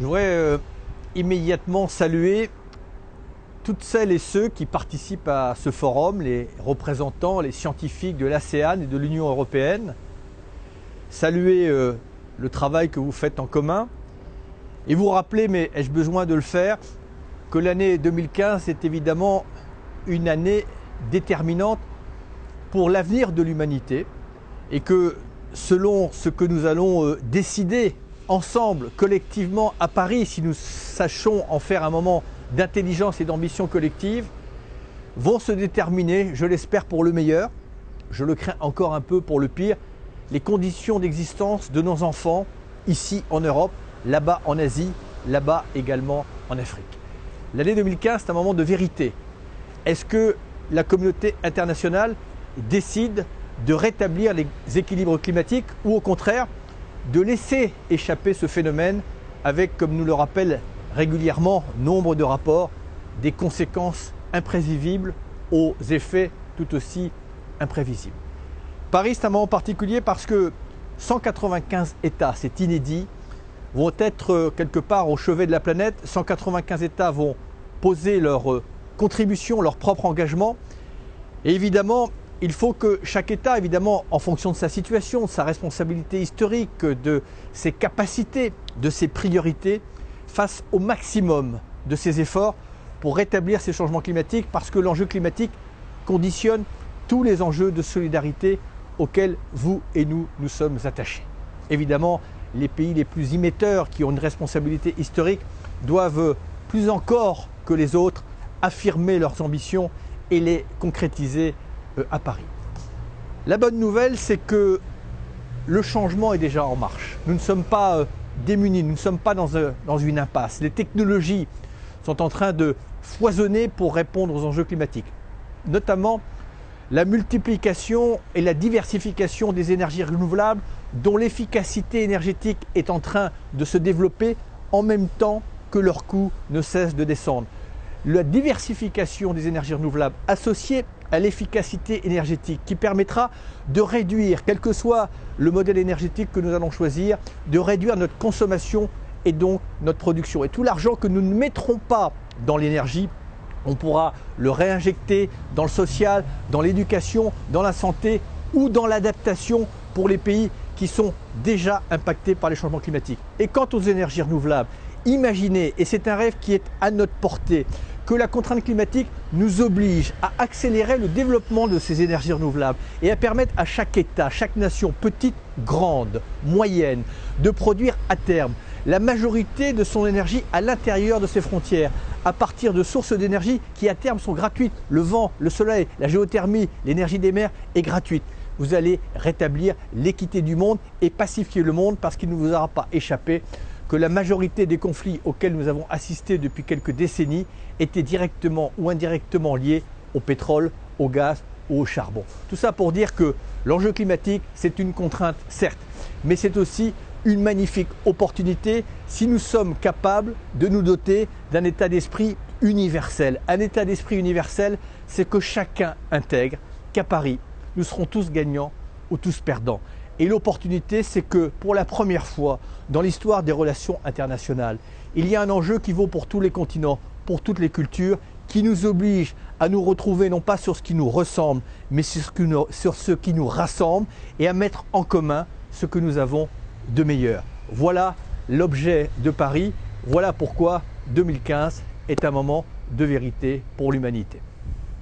Je voudrais immédiatement saluer toutes celles et ceux qui participent à ce forum, les représentants, les scientifiques de l'ASEAN et de l'Union européenne, saluer le travail que vous faites en commun et vous rappeler, mais ai-je besoin de le faire, que l'année 2015 est évidemment une année déterminante pour l'avenir de l'humanité et que selon ce que nous allons décider ensemble, collectivement à Paris, si nous sachons en faire un moment d'intelligence et d'ambition collective, vont se déterminer, je l'espère pour le meilleur, je le crains encore un peu pour le pire, les conditions d'existence de nos enfants ici en Europe, là-bas en Asie, là-bas également en Afrique. L'année 2015, c'est un moment de vérité. Est-ce que la communauté internationale décide de rétablir les équilibres climatiques ou au contraire de laisser échapper ce phénomène avec, comme nous le rappellent régulièrement nombre de rapports, des conséquences imprévisibles aux effets tout aussi imprévisibles. Paris, c'est un moment particulier parce que 195 États, c'est inédit, vont être quelque part au chevet de la planète. 195 États vont poser leur contribution, leur propre engagement. Et évidemment, il faut que chaque État, évidemment, en fonction de sa situation, de sa responsabilité historique, de ses capacités, de ses priorités, fasse au maximum de ses efforts pour rétablir ces changements climatiques, parce que l'enjeu climatique conditionne tous les enjeux de solidarité auxquels vous et nous sommes attachés. Évidemment, les pays les plus émetteurs, qui ont une responsabilité historique, doivent plus encore que les autres affirmer leurs ambitions et les concrétiser à Paris. La bonne nouvelle, c'est que le changement est déjà en marche. Nous ne sommes pas démunis, nous ne sommes pas dans une impasse. Les technologies sont en train de foisonner pour répondre aux enjeux climatiques, notamment la multiplication et la diversification des énergies renouvelables dont l'efficacité énergétique est en train de se développer en même temps que leur coût ne cesse de descendre. La diversification des énergies renouvelables associée à l'efficacité énergétique qui permettra de réduire, quel que soit le modèle énergétique que nous allons choisir, de réduire notre consommation et donc notre production. Et tout l'argent que nous ne mettrons pas dans l'énergie, on pourra le réinjecter dans le social, dans l'éducation, dans la santé ou dans l'adaptation pour les pays qui sont déjà impactés par les changements climatiques. Et quant aux énergies renouvelables, imaginez, et c'est un rêve qui est à notre portée, que la contrainte climatique nous oblige à accélérer le développement de ces énergies renouvelables et à permettre à chaque État, chaque nation, petite, grande, moyenne, de produire à terme la majorité de son énergie à l'intérieur de ses frontières, à partir de sources d'énergie qui à terme sont gratuites. Le vent, le soleil, la géothermie, l'énergie des mers est gratuite. Vous allez rétablir l'équité du monde et pacifier le monde, parce qu'il ne vous aura pas échappé que la majorité des conflits auxquels nous avons assisté depuis quelques décennies étaient directement ou indirectement liés au pétrole, au gaz ou au charbon. Tout ça pour dire que l'enjeu climatique, c'est une contrainte, certes, mais c'est aussi une magnifique opportunité si nous sommes capables de nous doter d'un état d'esprit universel. Un état d'esprit universel, c'est que chacun intègre qu'à Paris, nous serons tous gagnants ou tous perdants. Et l'opportunité, c'est que pour la première fois dans l'histoire des relations internationales, il y a un enjeu qui vaut pour tous les continents, pour toutes les cultures, qui nous oblige à nous retrouver non pas sur ce qui nous ressemble, mais sur ce qui nous rassemble et à mettre en commun ce que nous avons de meilleur. Voilà l'objet de Paris, voilà pourquoi 2015 est un moment de vérité pour l'humanité.